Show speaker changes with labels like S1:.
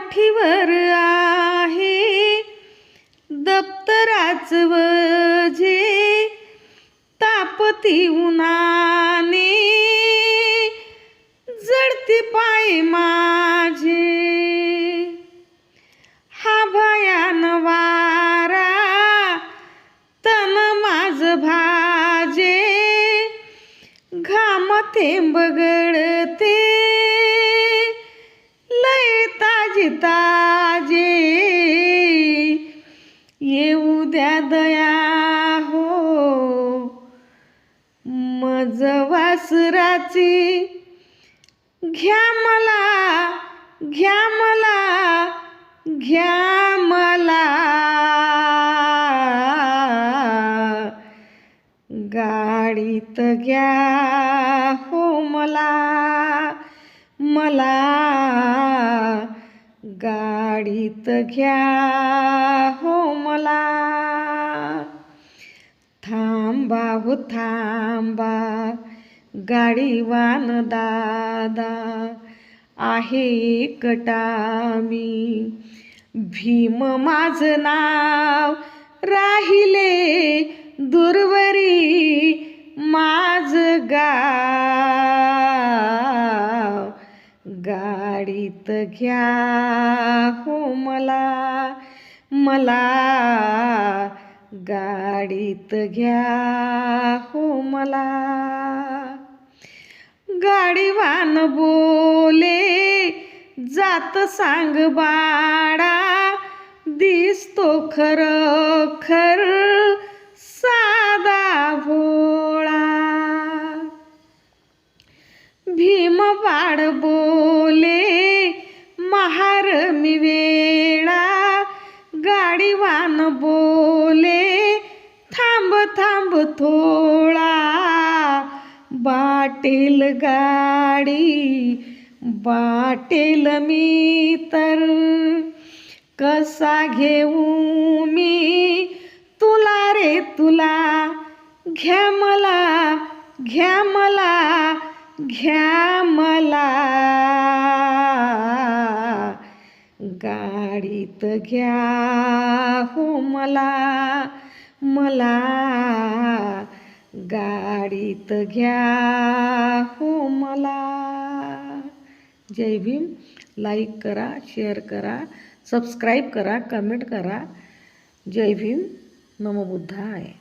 S1: पाठीवर आहे दप्तराच वझे, तापती उन्हाने जळती पाय माझे. हा भयान वारा तन माझ भाजे, घाम थेंब गळते लय ताजे ताजे. येऊ द्या दया हो मज वासराची, घ्या मला घ्या मला घ्या मला. गाडीत घ्या हो मला मला, गाडीत घ्या हो मला. थांबा हो थांबा गाडीवान दादा, आहे एकटा मी. भीम माझं नाव राहिले दूरवरी माझं गाव. गाडीत घ्या हो मला मला, गाडीत घ्या हो मला. गाडीवान बोले जात सांग बाळा, दिसतो खरोखर साधा भोळा. भीम बाळ बोले महार मी वेळा, गाडीवान बोले थांब थांब थोळा. बाटेल गाडी बाटेल मी तर, कसा घेऊ मी तुला रे तुला. घ्या मला घ्या मला घ्या मला. गाडीत घ्या हो मला मला, गाडीत घ्या हो मला. जय भीम. लाईक करा, शेअर करा, सबस्क्राईब करा, कमेंट करा. जय भीम. नमो बुद्धाय.